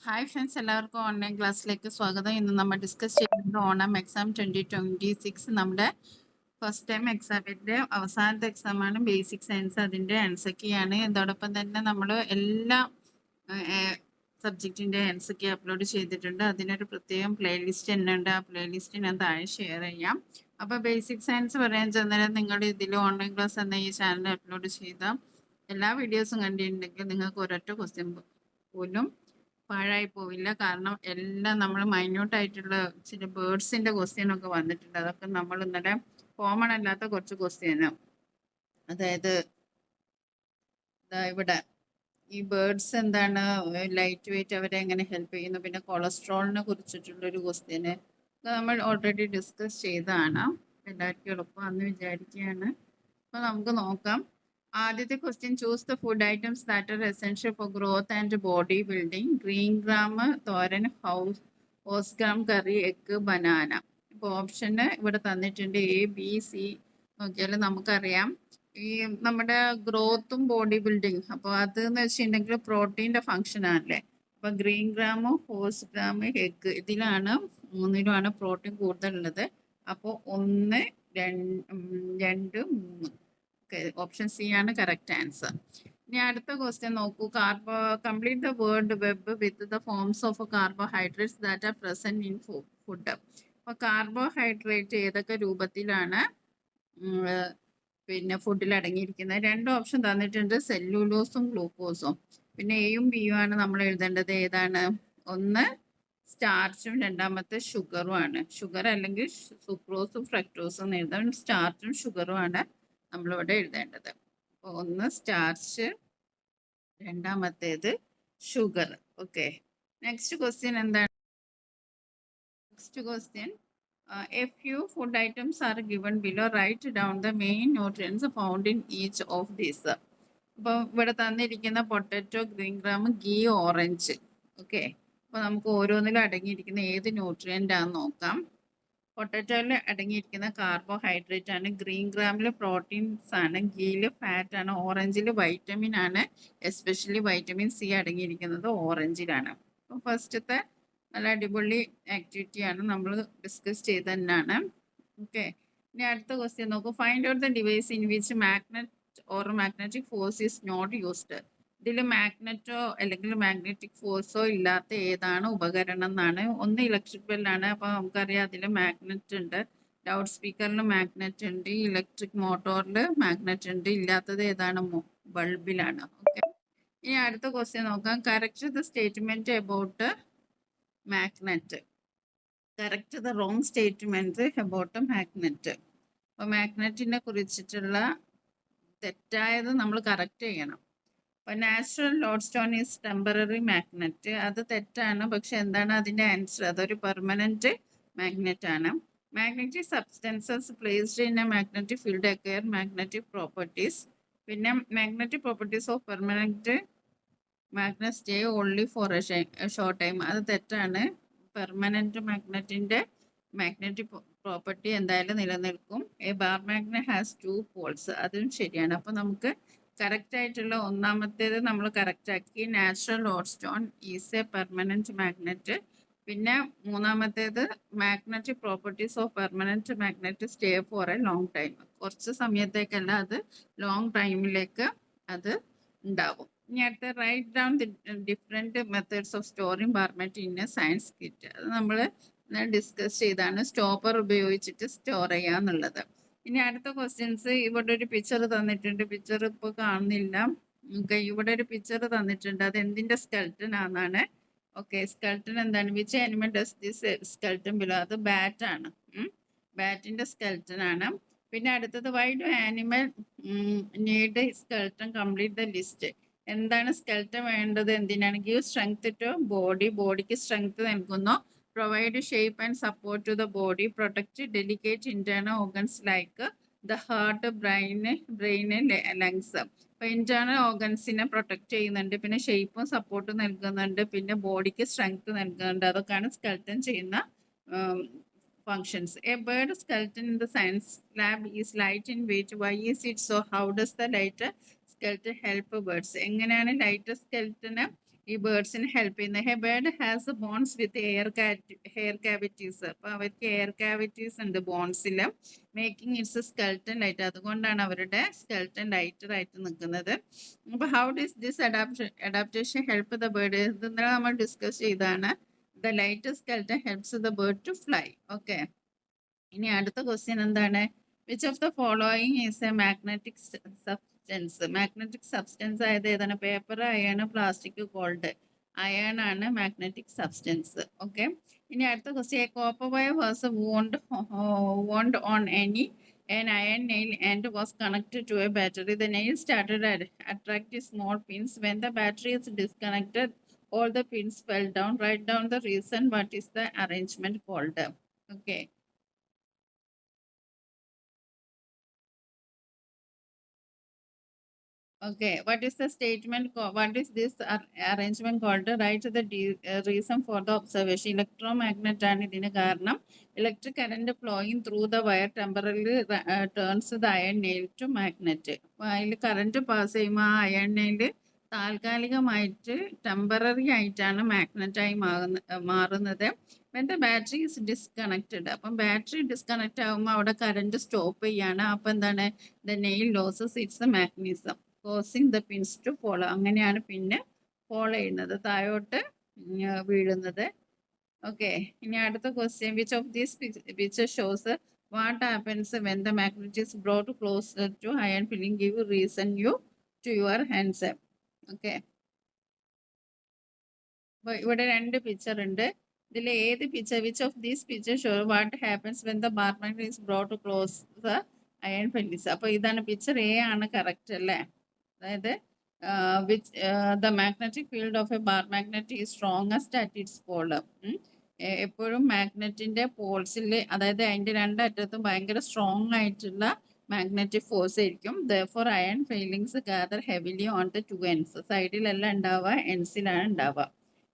Hi friends, എല്ലാവർക്കും online ക്ലാസ്സിലേക്ക് സ്വാഗതം. ഇന്ന് നമ്മൾ ഡിസ്കസ് ചെയ്യുന്നത് ഓണം എക്സാം 2026 നമ്മുടെ ഫസ്റ്റ് ടൈം എക്സാമിൻ്റെ അവസാനത്തെ എക്സാമാണ് ബേസിക് സയൻസ്. അതിൻ്റെ ആൻസർ കീ ആണ്. അതോടൊപ്പം തന്നെ നമ്മൾ എല്ലാ സബ്ജക്റ്റിൻ്റെ ആൻസർ കീ അപ്ലോഡ് ചെയ്തിട്ടുണ്ട്. അതിനൊരു പ്രത്യേകം പ്ലേലിസ്റ്റ് തന്നെ ഉണ്ട്. ആ പ്ലേലിസ്റ്റ് ഞാൻ താഴെ ഷെയർ ചെയ്യാം. അപ്പോൾ ബേസിക് സയൻസ് പറയാൻ ചെന്നാൽ നിങ്ങൾ ഇതിൽ ഓൺലൈൻ ക്ലാസ് എന്ന ഈ ചാനൽ അപ്ലോഡ് ചെയ്ത എല്ലാ വീഡിയോസും കണ്ടിട്ടുണ്ടെങ്കിൽ നിങ്ങൾക്ക് ഒരൊറ്റ ക്വസ്റ്റ്യൻ പോലും പാഴായി പോവില്ല. കാരണം എല്ലാം നമ്മൾ മൈന്യൂട്ടായിട്ടുള്ള ചില ബേർഡ്സിൻ്റെ ക്വസ്റ്റ്യൻ ഒക്കെ വന്നിട്ടുണ്ട്. അതൊക്കെ നമ്മൾ ഇന്നലെ കോമൺ അല്ലാത്ത കുറച്ച് ക്വസ്റ്റ്യന്, അതായത് ഇവിടെ ഈ ബേർഡ്സ് എന്താണ്, ലൈറ്റ് വെയിറ്റ് അവരെ എങ്ങനെ ഹെൽപ്പ് ചെയ്യുന്നു, പിന്നെ കൊളസ്ട്രോളിനെ കുറിച്ചിട്ടുള്ളൊരു ക്വസ്റ്റ്യന് നമ്മൾ ഓൾറെഡി ഡിസ്കസ് ചെയ്തതാണ്. എല്ലാവർക്കും എളുപ്പമാണെന്ന് വിചാരിക്കുകയാണ്. അപ്പോൾ നമുക്ക് നോക്കാം. ആദ്യത്തെ question, choose the food items that are essential for growth and body building. Green gram, thoran, horse gram curry, egg, banana. ഇപ്പോൾ ഓപ്ഷന് ഇവിടെ തന്നിട്ടുണ്ട്. എ, ബി, സി നോക്കിയാൽ നമുക്കറിയാം ഈ നമ്മുടെ ഗ്രോത്തും ബോഡി ബിൽഡിങ്. അപ്പോൾ അതെന്ന് വെച്ചിട്ടുണ്ടെങ്കിൽ പ്രോട്ടീൻ്റെ ഫങ്ഷൻ ആണല്ലേ. അപ്പോൾ ഗ്രീൻ ഗ്രാം, ഹോസ് ഗ്രാം, എഗ് ഇതിലാണ് മൂന്നിലുമാണ് പ്രോട്ടീൻ കൂടുതലുള്ളത്. അപ്പോൾ 1, 2, 3. ഓപ്ഷൻ സി ആണ് കറക്റ്റ് ആൻസർ. ഇനി അടുത്ത ക്വസ്റ്റ്യൻ നോക്കൂ. Complete the word web with the forms of carbohydrates that are present in food. അപ്പോൾ കാർബോഹൈഡ്രേറ്റ് ഏതൊക്കെ രൂപത്തിലാണ് പിന്നെ ഫുഡിൽ അടങ്ങിയിരിക്കുന്നത്? രണ്ട് ഓപ്ഷൻ തന്നിട്ടുണ്ട്, സെല്ലുലോസും ഗ്ലൂക്കോസും. പിന്നെ എയും ബിയും ആണ് നമ്മൾ എഴുതേണ്ടത്. ഏതാണ്? ഒന്ന് സ്റ്റാർച്ചും രണ്ടാമത്തെ ഷുഗറും ആണ്. ഷുഗർ അല്ലെങ്കിൽ സുക്രോസും ഫ്രക്ടോസും എഴുതാം. സ്റ്റാർച്ചും ഷുഗറും ആണ് നമ്മളിവിടെ എഴുതേണ്ടത്. അപ്പോൾ ഒന്ന് സ്റ്റാർച്ച്, രണ്ടാമത്തേത് ഷുഗർ. ഓക്കെ, നെക്സ്റ്റ് ക്വസ്റ്റ്യൻ എന്താണ്? Next question, a few food items are given below. Write down the main nutrients found in each of these. അപ്പോൾ ഇവിടെ തന്നിരിക്കുന്ന potato, green gram, ghee, orange. Okay, അപ്പോൾ നമുക്ക് ഓരോന്നിലും അടങ്ങിയിരിക്കുന്ന ഏത് ന്യൂട്രിയൻ്റ് ആണെന്ന് നോക്കാം. പൊട്ടറ്റോയിൽ അടങ്ങിയിരിക്കുന്ന കാർബോഹൈഡ്രേറ്റ് ആണ്, ഗ്രീൻ ഗ്രാമിൽ പ്രോട്ടീൻസ് ആണ്, ഗീയിൽ ഫാറ്റ് ആണ്, ഓറഞ്ചിൽ വൈറ്റമിൻ ആണ്. എസ്പെഷ്യലി വൈറ്റമിൻ സി അടങ്ങിയിരിക്കുന്നത് ഓറഞ്ചിലാണ്. അപ്പോൾ ഫസ്റ്റത്തെ നല്ല അടിപൊളി ആക്ടിവിറ്റിയാണ്, നമ്മൾ ഡിസ്കസ് ചെയ്ത് തന്നെയാണ്. ഓക്കെ, ഇനി അടുത്ത ക്വസ്റ്റ്യൻ നോക്കൂ. Find out the device in which magnet or magnetic force is not used. ഇതിൽ മാഗ്നറ്റോ അല്ലെങ്കിൽ മാഗ്നറ്റിക് ഫോഴ്സോ ഇല്ലാത്ത ഏതാണ് ഉപകരണം എന്നാണ്. ഒന്ന് ഇലക്ട്രിക് ബെല്ലാണ്. അപ്പോൾ നമുക്കറിയാം അതിൽ മാഗ്നറ്റ് ഉണ്ട്. ലൗഡ് സ്പീക്കറിൽ മാഗ്നറ്റ് ഉണ്ട്. ഇലക്ട്രിക് മോട്ടോറിൽ മാഗ്നറ്റ് ഉണ്ട്. ഇല്ലാത്തത് ഏതാണ്? ബൾബിലാണ്. ഓക്കെ, ഇനി അടുത്ത ക്വസ്റ്റ്യൻ നോക്കാം. Correct the statement about magnet. Correct the wrong statement about magnet. അപ്പോൾ മാഗ്നറ്റിനെ കുറിച്ചിട്ടുള്ള തെറ്റായത് നമ്മൾ കറക്റ്റ് ചെയ്യണം. അപ്പോൾ natural lodestone is temporary magnet, അത് തെറ്റാണ്. പക്ഷെ എന്താണ് അതിൻ്റെ ആൻസർ? അതൊരു പെർമനൻറ്റ് മാഗ്നറ്റ് ആണ്. Magnetic substances placed in A magnetic field acquire magnetic properties. പിന്നെ magnetic properties of permanent magnet stay only for a short time, അത് തെറ്റാണ്. പെർമനൻറ്റ് മാഗ്നറ്റിൻ്റെ മാഗ്നറ്റിക് പ്രോപ്പർട്ടി എന്തായാലും നിലനിൽക്കും. A bar magnet has 2 poles, അതും ശരിയാണ്. അപ്പോൾ നമുക്ക് കറക്റ്റ് ആയിട്ടുള്ള ഒന്നാമത്തേത് നമ്മൾ കറക്റ്റ് ആക്കി. Natural lodestone is a permanent magnet. പിന്നെ മൂന്നാമത്തേത് magnetic properties of permanent magnet stay for a long time, കുറച്ച് സമയത്തേക്കല്ല, അത് ലോങ് ടൈമിലേക്ക് അത് ഉണ്ടാവും. ഇനി അടുത്ത write down the different methods of storing bar magnet in a science kit. അത് നമ്മൾ ഡിസ്കസ് ചെയ്താണ് സ്റ്റോപ്പർ ഉപയോഗിച്ചിട്ട് സ്റ്റോർ ചെയ്യാന്നുള്ളത്. ഇനി അടുത്ത ക്വസ്റ്റ്യൻസ്, ഇവിടെ ഒരു പിക്ചർ തന്നിട്ടുണ്ട്. പിക്ചർ ഇപ്പോൾ കാണുന്നില്ല. ഇവിടെ ഒരു പിക്ചർ തന്നിട്ടുണ്ട്. അത് എന്തിൻ്റെ സ്കെൽട്ടൻ ആണെന്നാണ്. ഓക്കെ, സ്കെൽട്ടൻ എന്താണ്? Which animal does this skeleton below? അത് ബാറ്റ് ആണ്. ബാറ്റിൻ്റെ സ്കെൽട്ടൻ ആണ്. പിന്നെ അടുത്തത്, why do animal need skeleton? Complete the list. എന്താണ് സ്കെൽട്ടൻ വേണ്ടത്? എന്തിനാണ്? ഗീവ് സ്ട്രെങ്ത് ടു ബോഡി, ബോഡിക്ക് സ്ട്രെങ്ത് നൽകുന്നു. Provide shape and support to the body. Protect delicate internal organs like the heart, brain, lungs. അപ്പോൾ internal ഓർഗൻസിനെ protect ചെയ്യുന്നുണ്ട്. പിന്നെ ഷേപ്പും സപ്പോർട്ടും നൽകുന്നുണ്ട്. പിന്നെ ബോഡിക്ക് സ്ട്രെങ്ത് നൽകുന്നുണ്ട്. അതൊക്കെയാണ് സ്കെൽട്ടൻ ചെയ്യുന്ന functions. A bird skeleton in the science lab is light in weight. Why is it so? How does the light skeleton help birds? എങ്ങനെയാണ് ലൈറ്റ് സ്കെൽറ്റന് ഈ ബേർഡ്സിന് ഹെൽപ്പ് ചെയ്യുന്നത്. A bird has bones with hair cavities. അപ്പോൾ അവർക്ക് air cavities ഉണ്ട് ബോൺസിൽ, making its skeleton light. അതുകൊണ്ടാണ് അവരുടെ സ്കെൽട്ടൻ ലൈറ്റർ ആയിട്ട് നിൽക്കുന്നത്. അപ്പോൾ how does this adaptation help the bird? ഇത് ഇന്നലെ നമ്മൾ ഡിസ്കസ് ചെയ്താണ്. The light skeleton helps the bird to fly. Okay, ഇനി അടുത്ത ക്വസ്റ്റ്യൻ എന്താണ്? Which of the following is a magnetic substance? Magnetic substance ആയത് ഏതാണ്? Paper, iron, plastic, gold. Iron ആണ് മാഗ്നറ്റിക് സബ്സ്റ്റൻസ്. ഓക്കെ, ഇനി അടുത്ത question. A copper wire was wound on an iron nail and was connected to a battery. The nail started attracting small pins. When the battery is disconnected, all the pins fell down. Write down the reason. What is the arrangement called? Okay. Okay, what is the statement? What is this arrangement called? Write the reason for the observation. Electromagnet ആണ് ഇതിന് കാരണം. Electric current flowing through the wire temporarily turns the iron nail to magnet. അപ്പോൾ അതിൽ current pass ചെയ്യുമ്പോൾ ആ iron nail താൽക്കാലികമായിട്ട് temporary ആയിട്ടാണ് മാഗ്നറ്റായി മാറുന്നത്. when the battery is disconnected. അപ്പം ബാറ്ററി ഡിസ്കണക്ട് ആകുമ്പോൾ അവിടെ കറണ്ട് സ്റ്റോപ്പ് ചെയ്യാണ്. അപ്പം എന്താണ്? the nail loses its mechanism, causing the pins to follow. അങ്ങനെയാണ് പിന്നെ ഫോളോ ചെയ്യുന്നത്, താഴോട്ട് വീഴുന്നത്. ഓക്കെ, ഇനി അടുത്ത question. Which of these picture shows what happens when the magnet is brought close to iron filling? Give reason you to your hands. Okay, അപ്പോൾ ഇവിടെ രണ്ട് പിക്ചർ ഉണ്ട്. ഇതിൽ ഏത് picture? Which of these picture show what happens when the bar magnet is brought close the iron fillings. അപ്പോൾ ഇതാണ് picture A ആണ് correct അല്ലേ? അതായത് the magnetic field of a bar magnet is strongest at its pole. എപ്പോഴും മാഗ്നറ്റിന്റെ പോൾസിൽ, അതായത് അതിന്റെ രണ്ടറ്റത്തും ഭയങ്കര സ്ട്രോങ് ആയിട്ടുള്ള മാഗ്നറ്റിക് ഫോഴ്സ് ആയിരിക്കും. Therefore iron filings gather heavily on the two ends. സൈഡിലല്ല ഉണ്ടാവുക, എൻഡ്സിലാണ് ഉണ്ടാവുക.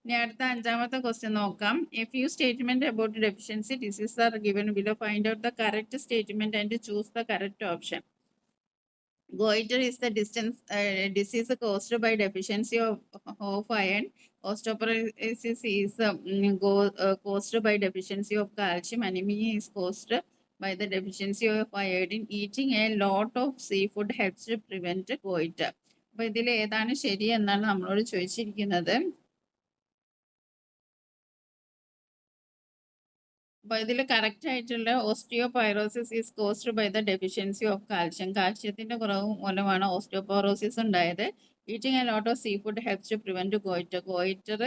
ഇനി അടുത്ത അഞ്ചാമത്തെ ക്വസ്റ്റ്യൻ നോക്കാം. A few statement about deficiency disease are given below. Find out the correct statement and choose the correct option. Goiter is the disease caused by deficiency of iron. Osteoporosis is caused by deficiency of calcium. Anemia is caused by the deficiency of iodine. Eating a lot of seafood helps to prevent goiter. അപ്പോൾ ഇതിൽ ഏതാണ് ശരി എന്നാണ് നമ്മളോട് ചോദിച്ചിരിക്കുന്നത്. അപ്പോൾ ഇതിൽ correct ആയിട്ടുള്ള osteoporosis is caused by the deficiency of calcium. കാൽഷ്യത്തിൻ്റെ കുറവ് മൂലമാണ് ഓസ്റ്റിയോപൈറോസിസ് ഉണ്ടായത്. Eating a lot of seafood helps to prevent goitre. Goitre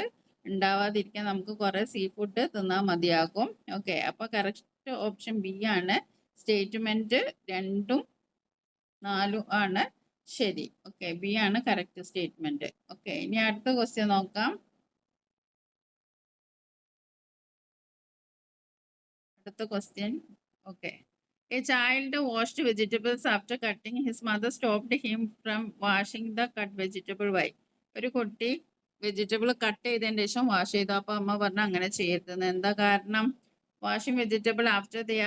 ഉണ്ടാവാതിരിക്കാൻ നമുക്ക് കുറേ സീ ഫുഡ് തിന്നാൽ മതിയാകും. ഓക്കെ, അപ്പോൾ കറക്റ്റ് ഓപ്ഷൻ ബി ആണ്. സ്റ്റേറ്റ്മെൻറ്റ് 2ഉം 4ഉം ആണ് ശരി. ഓക്കെ, ബി ആണ് കറക്റ്റ് സ്റ്റേറ്റ്മെൻറ്റ്. ഓക്കെ, ഇനി അടുത്ത ക്വസ്റ്റ്യൻ നോക്കാം. അടുത്ത question. Okay, a child washed vegetables after cutting. His mother stopped him from washing the cut vegetable. Why? ഒരു കുട്ടി വെജിറ്റബിൾ കട്ട് ചെയ്തതിന് ശേഷം വാഷ് ചെയ്തു. അപ്പോൾ അമ്മ പറഞ്ഞു അങ്ങനെ ചെയ്യരുതെന്ന്. എന്താ കാരണം? Washing vegetable after they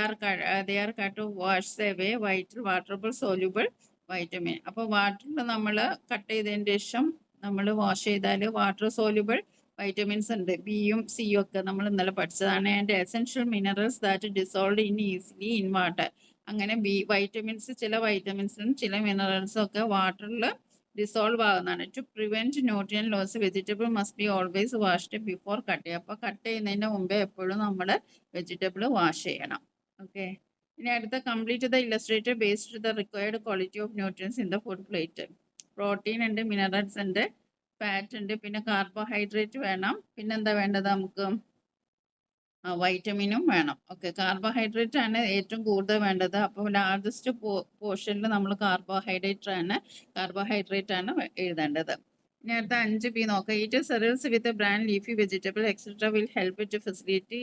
are cut wash away vital water soluble vitamin. അപ്പോൾ വാട്ടറിൽ നമ്മൾ കട്ട് ചെയ്തതിന് ശേഷം നമ്മൾ വാഷ് ചെയ്താൽ വാട്ടർ സോല്യൂബിൾ വൈറ്റമിൻസ് ഉണ്ട്. ബിയും സിയും ഒക്കെ നമ്മൾ ഇന്നലെ പഠിച്ചതാണ്. And essential minerals that dissolve in easily in water. അങ്ങനെ വൈറ്റമിൻസ്, ചില വൈറ്റമിൻസും ചില മിനറൽസും ഒക്കെ വാട്ടറിൽ ഡിസോൾവ് ആകുന്നതാണ്. To prevent nutrient loss vegetable must be always washed before cut ചെയ്യുക. അപ്പോൾ കട്ട് ചെയ്യുന്നതിന് മുമ്പേ എപ്പോഴും നമ്മൾ വെജിറ്റബിൾ വാഷ് ചെയ്യണം. ഓക്കെ, ഇനി അടുത്ത. Complete the Illustrated based the required quality of nutrients in the food plate. Protein ഉണ്ട്, മിനറൽസ് ഉണ്ട്, ഫാറ്റ് ഉണ്ട്, പിന്നെ കാർബോഹൈഡ്രേറ്റ് വേണം. പിന്നെന്താ വേണ്ടത് നമുക്ക്? വൈറ്റമിനും വേണം. ഓക്കെ, കാർബോഹൈഡ്രേറ്റ് ആണ് ഏറ്റവും കൂടുതൽ വേണ്ടത്. അപ്പോൾ ലാർജസ്റ്റ് പോർഷനിൽ നമ്മൾ കാർബോഹൈഡ്രേറ്റ് ആണ് എഴുതേണ്ടത്. ഇനി അടുത്ത 5B നോക്കാം. Eat cereals with brand leafy vegetable etcetera will help to facility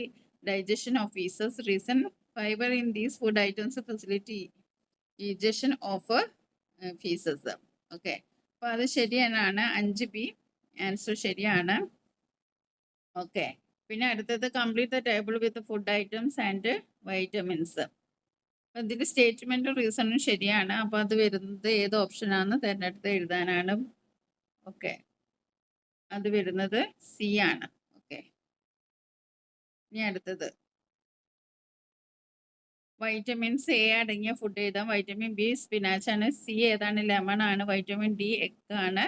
digestion of faeces. Reason? Fibre in these food items facility digestion of faeces. Okay, അപ്പോൾ അത് ശരിയാണ്. 5B ആൻസർ ശരിയാണ്. ഓക്കെ, പിന്നെ അടുത്തത്. Complete the table with food items and vitamins. അപ്പം ഇതിൽ സ്റ്റേറ്റ്മെൻറ്റും റീസണും ശരിയാണ്. അപ്പോൾ അത് വരുന്നത് ഏത് ഓപ്ഷനാണെന്ന് തിരഞ്ഞെടുത്ത് എഴുതാനാണ്. ഓക്കെ, അത് വരുന്നത് സി ആണ്. ഓക്കെ, ഇനി അടുത്തത് വൈറ്റമിൻ എ അടങ്ങിയ ഫുഡ് എഴുതാം. വൈറ്റമിൻ ബി സ്പിനാച്ച് ആണ്. സി ഏതാണ്? ലെമൺ ആണ്. വൈറ്റമിൻ ഡി എഗ് ആണ്.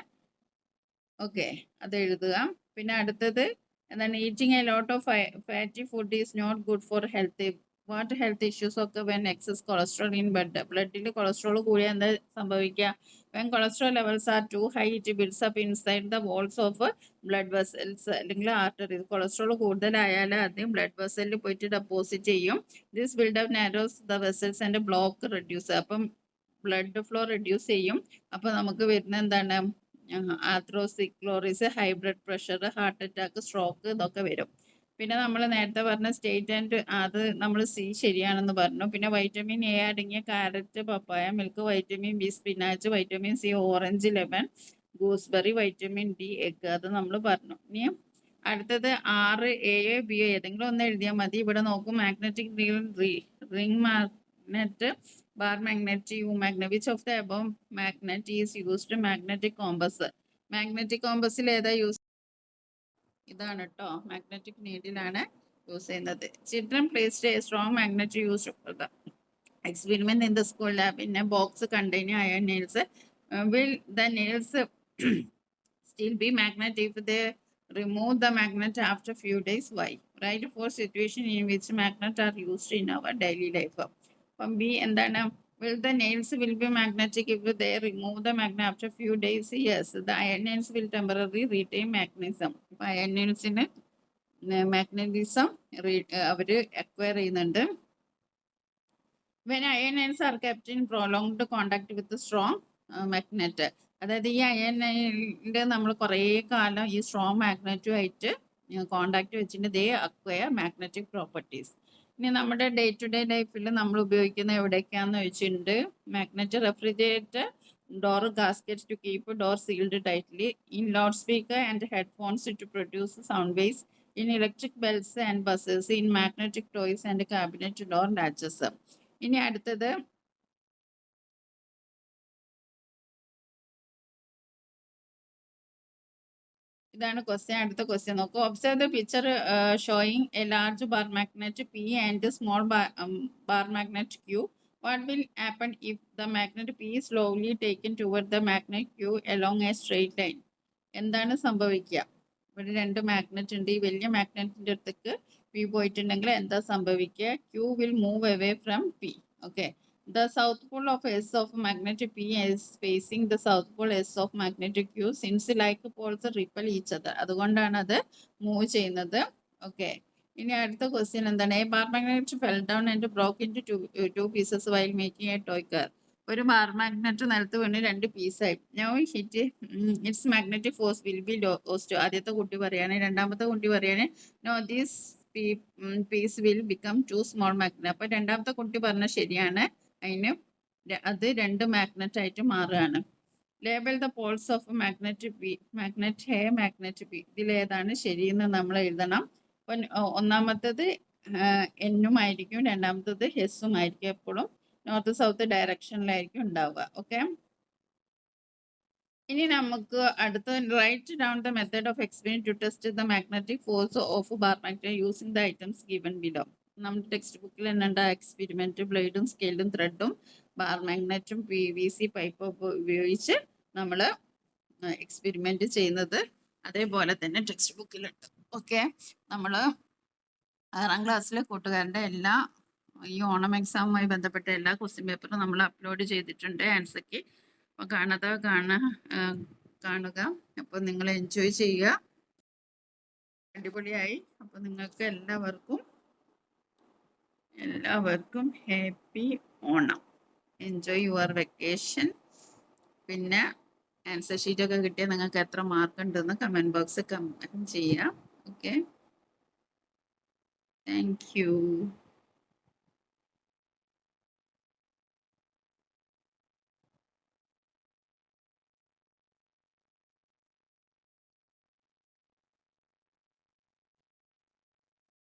ഓക്കെ, അത് എഴുതുക. പിന്നെ അടുത്തത് എന്താണ്? Eating a lot of fatty food is not good for health. What health issues ഒക്കെ വെൻ എക്സസ് കൊളസ്ട്രോൾ ഇൻ ബ്ലഡിൽ കൊളസ്ട്രോൾ കൂടിയാൽ എന്താ സംഭവിക്കുക? When cholesterol levels are too high it builds up inside the walls of blood vessels അല്ലെങ്കിൽ artery. Cholesterol കൂടുതലായാൽ ആദ്യം blood വെസലിൽ പോയിട്ട് deposit ചെയ്യും. This buildup narrows the vessels and block reduce. അപ്പം ബ്ലഡ് ഫ്ലോ റെഡ്യൂസ് ചെയ്യും. അപ്പോൾ നമുക്ക് വരുന്ന എന്താണ്? Atherosclerosis, high blood pressure, heart attack, stroke ഇതൊക്കെ വരും. പിന്നെ നമ്മൾ നേരത്തെ പറഞ്ഞ സ്റ്റേറ്റ് ആൻഡ് അത് നമ്മൾ സി ശരിയാണെന്ന് പറഞ്ഞു. പിന്നെ വൈറ്റമിൻ എ അടങ്ങിയ carrot, papaya, milk, vitamin B spinach, vitamin C orange, lemon, gooseberry, vitamin D egg അത് നമ്മൾ പറഞ്ഞു. ഇനി അടുത്തത് 6 എയോ ബിയോ ഏതെങ്കിലും ഒന്ന് എഴുതിയാൽ മതി. ഇവിടെ നോക്കും. Magnetic ring magnet, bar magnet, U magnet. Which of the above magnet is used? Magnetic compass. Magnetic compass ഏതാ യൂസ്? ഇതാണ് കേട്ടോ. മാഗ്നറ്റിക് നീഡിലാണ് യൂസ് ചെയ്യുന്നത്. Children placed A strong magnet used for the experiment in the school lab in a box containing iron nails. Will the nails still be magnet if they remove the magnet after few days? Why? Write 4 situations in which magnets are used in our daily life. From B എന്താണ്? Will the nails will be magnetic if they remove the magnet after few days? Yes. The iron nails will temporarily retain magnetism. അപ്പോൾ iron nailsന് magnetism അവർ acquire ചെയ്യുന്നുണ്ട്. When iron nails are kept in prolonged contact with the strong magnet. അതായത് ഈ iron നൈലിൽ നമ്മൾ കുറേ കാലം ഈ strong മാഗ്നറ്റുമായിട്ട് contact വെച്ചിട്ട് ദേ acquire magnetic properties. ഇനി നമ്മുടെ ഡേ ടു ഡേ ലൈഫിൽ നമ്മൾ ഉപയോഗിക്കുന്ന എവിടെയൊക്കെയാണെന്ന് വെച്ചിട്ടുണ്ട്? Magnet refrigerator, door gasket to keep door sealed tightly, in loud speaker and headphones to produce sound waves, in electric bells and buzzes, in magnetic toys and cabinet door latches. ഇനി അടുത്തത് ഇതാണ് question. അടുത്ത question നോക്കൂ. Observe the picture showing a large bar magnet P and small bar magnet Q. What will happen if the magnet P slowly taken toward the magnet Q along A straight line? എന്താണ് സംഭവിക്കുക? ഇവിടെ 2 magnet ഉണ്ട്. ഈ വലിയ മാഗ്നറ്റിൻ്റെ അടുത്തേക്ക് P പോയിട്ടുണ്ടെങ്കിൽ എന്താ സംഭവിക്കുക? Q will move away from P. Okay, the south pole of S of magnetic P is facing the south pole S of magnetic Q since like poles repel each other. അതുകൊണ്ടാണ് അത് move ചെയ്യുന്നത്. Okay, ഇനി അടുത്ത question എന്താണ്? A bar magnet fell down and broke in two pieces while making a toy car. ഒരു bar magnet നിലത്ത് വീണ് 2 പീസായി. No hit its magnetic force will be lost. ആദ്യത്തെ കുട്ടി പറയാണ്. രണ്ടാമത്തെ കുട്ടി പറയാണ് no this piece will become 2 small magnet. അപ്പോൾ രണ്ടാമത്തെ കുട്ടി പറഞ്ഞ ശരിയാണ്. അതിന് അത് 2 മാഗ്നറ്റ് ആയിട്ട് മാറുകയാണ്. Label the poles of magnet P. Magnet A, magnet P. ഇതിലേതാണ് ശരിയെന്ന് നമ്മൾ എഴുതണം. അപ്പം ഒന്നാമത്തത് എന്നും ആയിരിക്കും, രണ്ടാമത്തത് എസും ആയിരിക്കും. എപ്പോഴും നോർത്ത് സൗത്ത് ഡയറക്ഷനിലായിരിക്കും ഉണ്ടാവുക. ഓക്കെ, ഇനി നമുക്ക് അടുത്ത write down the method of experiment to test the magnetic force of bar magnet using the items given below. നമ്മുടെ ടെക്സ്റ്റ് ബുക്കിൽ തന്നെ എക്സ്പെരിമെന്റ് ബ്ലേഡും സ്കെയിലും ത്രെഡും ബാർ മാഗ്നറ്റും PVC പൈപ്പ് ഉപയോഗിച്ച് നമ്മൾ എക്സ്പെരിമെന്റ് ചെയ്യുന്നത് അതേപോലെ തന്നെ ടെക്സ്റ്റ് ബുക്കിലുണ്ട്. ഓക്കെ, നമ്മൾ 6ാം ക്ലാസ്സിലെ കൂട്ടുകാരുടെ എല്ലാ ഈ ഓണം എക്സാമുമായി ബന്ധപ്പെട്ട എല്ലാ ക്വസ്റ്റ്യൻ പേപ്പറും നമ്മൾ അപ്ലോഡ് ചെയ്തിട്ടുണ്ട് ആൻസർക്ക്. അപ്പോൾ കാണുക. അപ്പോൾ നിങ്ങൾ എൻജോയ് ചെയ്യുക. അടിപൊളിയായി. അപ്പോൾ നിങ്ങൾക്ക് എല്ലാവർക്കും happy Onam. Enjoy your vacation. പിന്നെ ആൻസർ ഷീറ്റൊക്കെ കിട്ടിയാൽ നിങ്ങൾക്ക് എത്ര മാർക്ക് ഉണ്ടെന്ന് കമൻറ്റ് ബോക്സിൽ കമൻറ്റ് ചെയ്യാം. Okay, thank you.